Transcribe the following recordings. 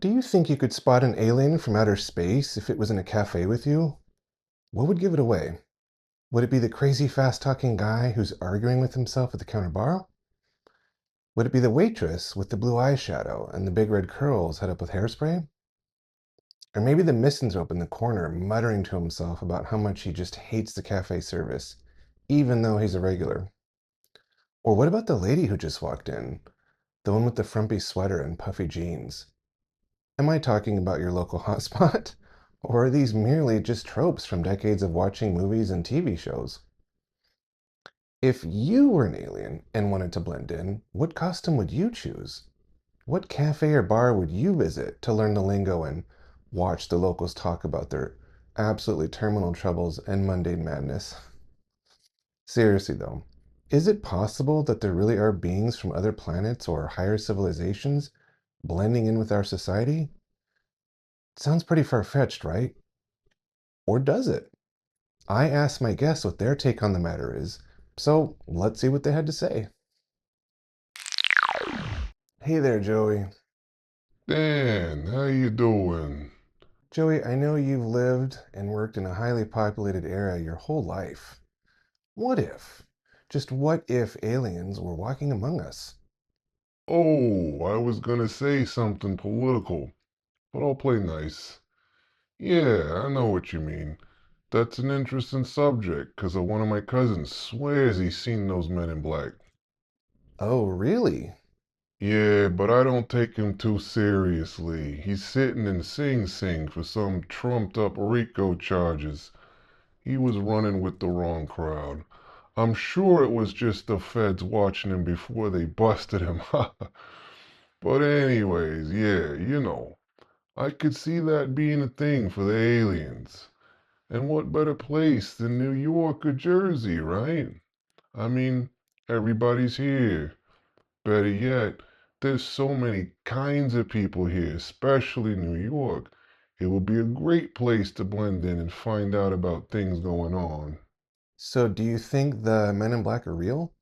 Do you think you could spot an alien from outer space if it was in a cafe with you? What would give it away? Would it be the crazy fast talking guy who's arguing with himself at the counter bar? Would it be the waitress with the blue eyeshadow and the big red curls set up with hairspray? Or maybe the misanthrope in the corner muttering to himself about how much he just hates the cafe service, even though he's a regular? Or what about the lady who just walked in? The one with the frumpy sweater and puffy jeans? Am I talking about your local hotspot? Or are these merely just tropes from decades of watching movies and TV shows? If you were an alien and wanted to blend in, what costume would you choose? What cafe or bar would you visit to learn the lingo and watch the locals talk about their absolutely terminal troubles and mundane madness? Seriously, though, is it possible that there really are beings from other planets or higher civilizations blending in with our society? Sounds pretty far-fetched, right? Or does it? I asked my guests what their take on the matter is, so let's see what they had to say. Hey there, Joey. Dan, how you doing? Joey, I know you've lived and worked in a highly populated area your whole life. What if, just what if aliens were walking among us? Oh, I was gonna say something political, but I'll play nice. Yeah, I know what you mean. That's an interesting subject, 'cause one of my cousins swears he's seen those men in black. Oh, really? Yeah, but I don't take him too seriously. He's sitting in Sing Sing for some trumped up RICO charges. He was running with the wrong crowd. I'm sure it was just the feds watching him before they busted him. But anyways, yeah, I could see that being a thing for the aliens. And what better place than New York or Jersey, right? I mean, everybody's here. Better yet, there's so many kinds of people here, especially New York. It would be a great place to blend in and find out about things going on. So, do you think the men in black are real?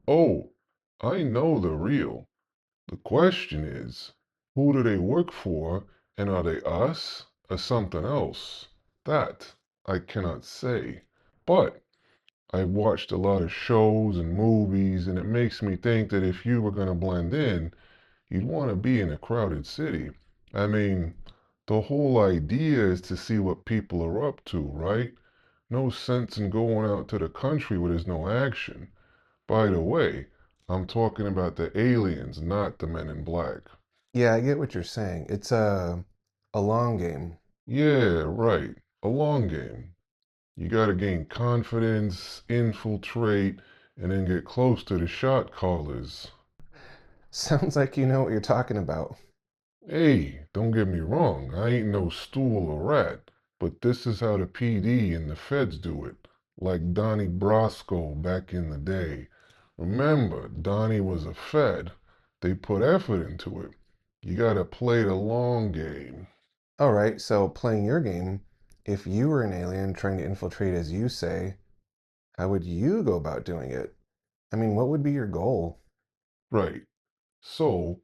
Oh, I know they're real. The question is, who do they work for, and are they us or something else? That I cannot say. But I've watched a lot of shows and movies, and it makes me think that if you were going to blend in, you'd want to be in a crowded city. I mean, the whole idea is to see what people are up to, right? No sense in going out to the country where there's no action. By the way, I'm talking about the aliens, not the men in black. Yeah, I get what you're saying. It's a long game. Yeah, right. A long game. You gotta gain confidence, infiltrate, and then get close to the shot callers. Sounds like you know what you're talking about. Hey, don't get me wrong, I ain't no stool or rat, but this is how the PD and the feds do it, like Donnie Brasco back in the day. Remember, Donnie was a fed. They put effort into it. You gotta play the long game. All right, so playing your game, if you were an alien trying to infiltrate as you say, how would you go about doing it? I mean, what would be your goal? Right. So,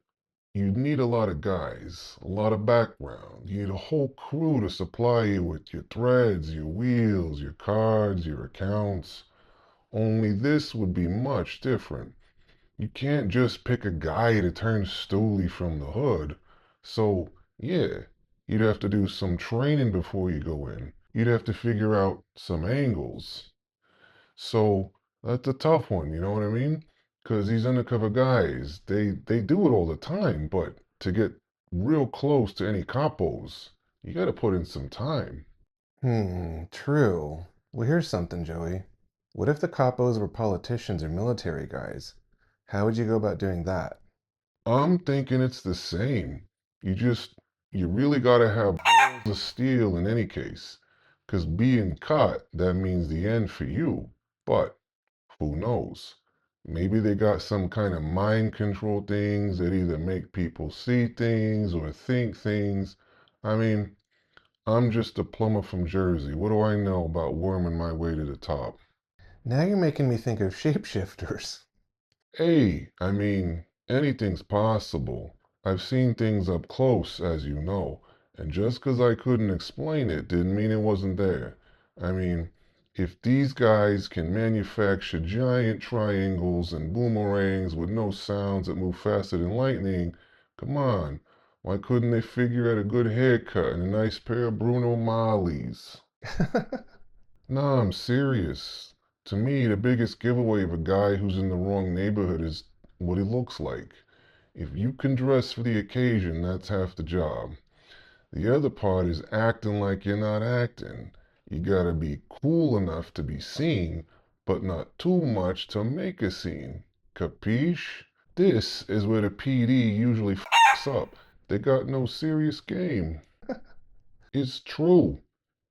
you need a lot of guys, a lot of background. You need a whole crew to supply you with your threads, your wheels, your cards, your accounts. Only this would be much different. You can't just pick a guy to turn Stooley from the hood. So, yeah, you'd have to do some training before you go in. You'd have to figure out some angles. So, that's a tough one, you know what I mean? Because these undercover guys, they do it all the time, but to get real close to any capos, you got to put in some time. True. Well, here's something, Joey. What if the capos were politicians or military guys? How would you go about doing that? I'm thinking it's the same. You just, you really got to have balls of steel in any case. Because being caught, that means the end for you. But who knows? Maybe they got some kind of mind control things that either make people see things or think things. I mean, I'm just a plumber from Jersey. What do I know about worming my way to the top? Now you're making me think of shapeshifters. Hey, I mean, anything's possible. I've seen things up close, as you know, and just 'cause I couldn't explain it didn't mean it wasn't there. I mean, if these guys can manufacture giant triangles and boomerangs with no sounds that move faster than lightning, come on, why couldn't they figure out a good haircut and a nice pair of Bruno Marleys? No, I'm serious. To me, the biggest giveaway of a guy who's in the wrong neighborhood is what he looks like. If you can dress for the occasion, that's half the job. The other part is acting like you're not acting. You gotta be cool enough to be seen, but not too much to make a scene. Capiche? This is where the PD usually fucks up. They got no serious game. It's true.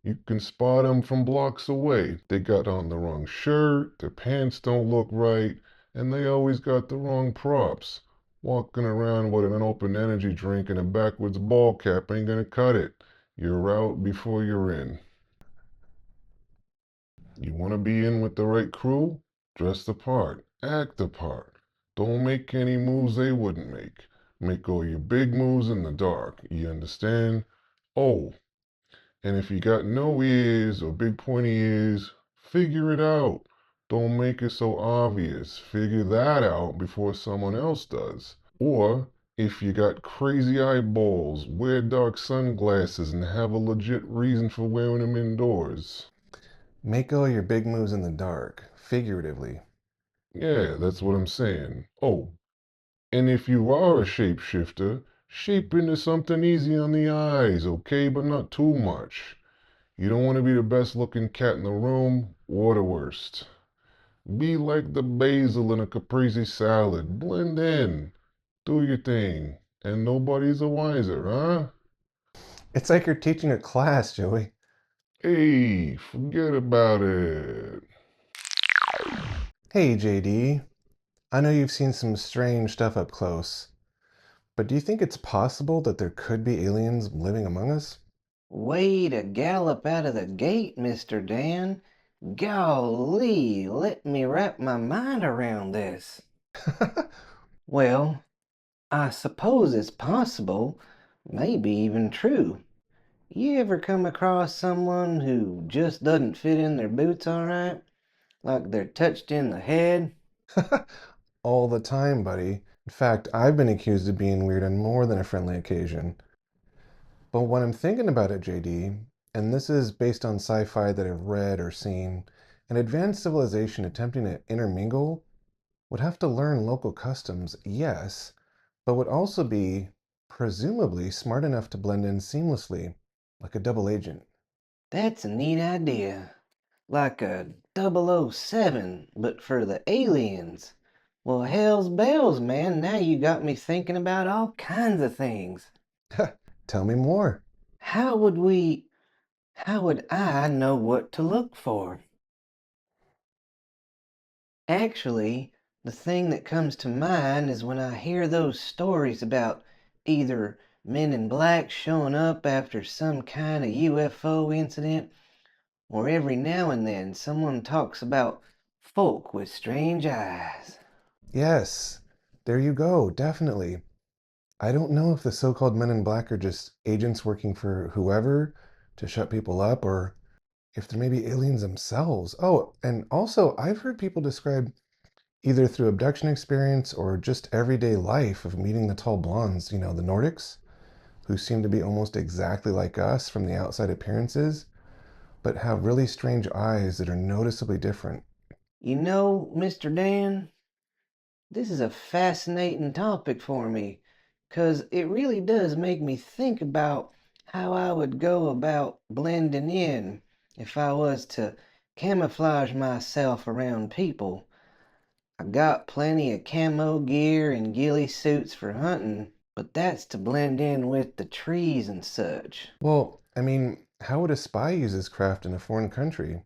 You can spot them from blocks away. They got on the wrong shirt, their pants don't look right, and they always got the wrong props. Walking around with an open energy drink and a backwards ball cap ain't gonna cut it. You're out before you're in. You want to be in with the right crew? Dress the part. Act the part. Don't make any moves they wouldn't make. Make all your big moves in the dark. You understand? Oh, and if you got no ears or big pointy ears, figure it out. Don't make it so obvious. Figure that out before someone else does. Or if you got crazy eyeballs, wear dark sunglasses and have a legit reason for wearing them indoors. Make all your big moves in the dark, figuratively. Yeah, that's what I'm saying. Oh, and if you are a shapeshifter, shape into something easy on the eyes, okay? But not too much. You don't want to be the best looking cat in the room or the worst. Be like the basil in a caprese salad. Blend in. Do your thing. And nobody's the wiser, huh? It's like you're teaching a class, Joey. Hey, forget about it. Hey, JD. I know you've seen some strange stuff up close, but do you think it's possible that there could be aliens living among us? Way to gallop out of the gate, Mr. Dan. Golly, let me wrap my mind around this. Well, I suppose it's possible, maybe even true. You ever come across someone who just doesn't fit in their boots all right? Like they're touched in the head? All the time, buddy. In fact, I've been accused of being weird on more than a friendly occasion. But when I'm thinking about it, JD, and this is based on sci fi that I've read or seen, an advanced civilization attempting to intermingle would have to learn local customs, yes, but would also be, presumably, smart enough to blend in seamlessly, like a double agent. That's a neat idea. Like a 007, but for the aliens. Well, hell's bells, man. Now you got me thinking about all kinds of things. Tell me more. How would we, how would I know what to look for? Actually, the thing that comes to mind is when I hear those stories about either men in black showing up after some kind of UFO incident, or every now and then someone talks about folk with strange eyes. Yes, there you go, definitely. I don't know if the so called men in black are just agents working for whoever to shut people up, or if they're maybe aliens themselves. Oh, and also, I've heard people describe either through abduction experience or just everyday life of meeting the tall blondes, the Nordics, who seem to be almost exactly like us from the outside appearances, but have really strange eyes that are noticeably different. You know, Mr. Dan, this is a fascinating topic for me, 'cause it really does make me think about how I would go about blending in if I was to camouflage myself around people. I got plenty of camo gear and ghillie suits for hunting, but that's to blend in with the trees and such. Well, I mean, how would a spy use his craft in a foreign country?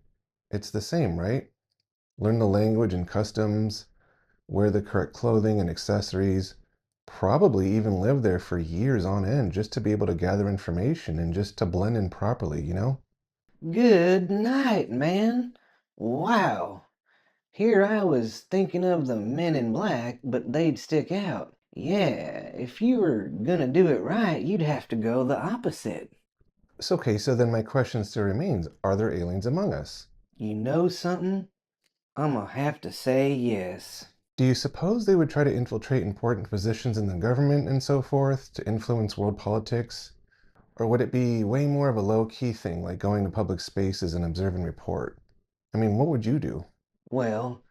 It's the same, right? Learn the language and customs, wear the correct clothing and accessories, probably even live there for years on end just to be able to gather information and just to blend in properly? Good night, man. Wow. Here I was thinking of the men in black, but they'd stick out. Yeah, if you were gonna do it right, you'd have to go the opposite. So then my question still remains, are there aliens among us? You know something? I'ma have to say yes. Do you suppose they would try to infiltrate important positions in the government and so forth to influence world politics? Or would it be way more of a low-key thing, like going to public spaces and observe and report? I mean, what would you do? Well,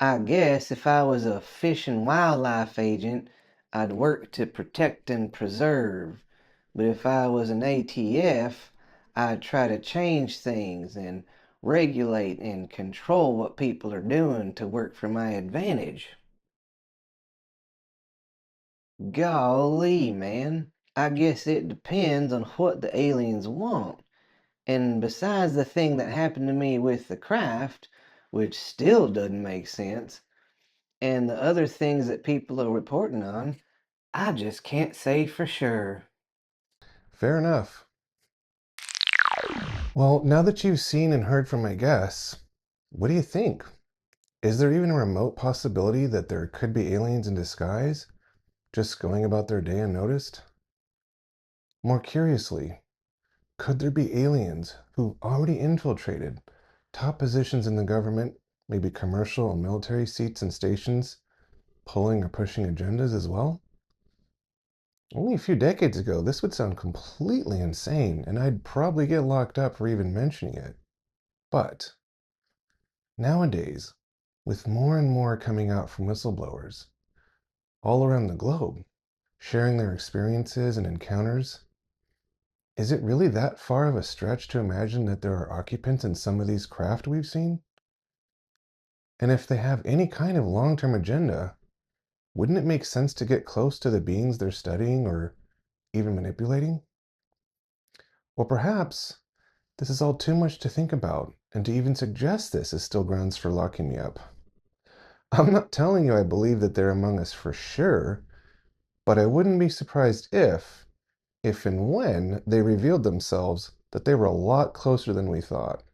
I guess if I was a fish and wildlife agent, I'd work to protect and preserve. But if I was an ATF, I'd try to change things and regulate and control what people are doing to work for my advantage. Golly, man. I guess it depends on what the aliens want. And besides the thing that happened to me with the craft, which still doesn't make sense, and the other things that people are reporting on, I just can't say for sure. Fair enough. Well, now that you've seen and heard from my guests, what do you think? Is there even a remote possibility that there could be aliens in disguise, just going about their day unnoticed? More curiously, could there be aliens who've already infiltrated top positions in the government, maybe commercial and military seats and stations, pulling or pushing agendas as well? Only a few decades ago, this would sound completely insane, and I'd probably get locked up for even mentioning it. But nowadays, with more and more coming out from whistleblowers all around the globe, sharing their experiences and encounters, is it really that far of a stretch to imagine that there are occupants in some of these craft we've seen? And if they have any kind of long-term agenda, wouldn't it make sense to get close to the beings they're studying or even manipulating? Or perhaps this is all too much to think about, and to even suggest this is still grounds for locking me up. I'm not telling you I believe that they're among us for sure, but I wouldn't be surprised if and when they revealed themselves, that they were a lot closer than we thought.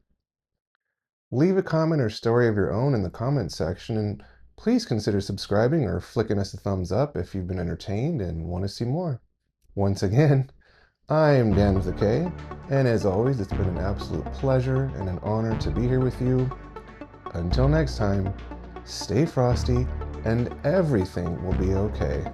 Leave a comment or story of your own in the comments section, and please consider subscribing or flicking us a thumbs up if you've been entertained and want to see more. Once again, I am Dan with a K, and as always, it's been an absolute pleasure and an honor to be here with you. Until next time, stay frosty, and everything will be okay.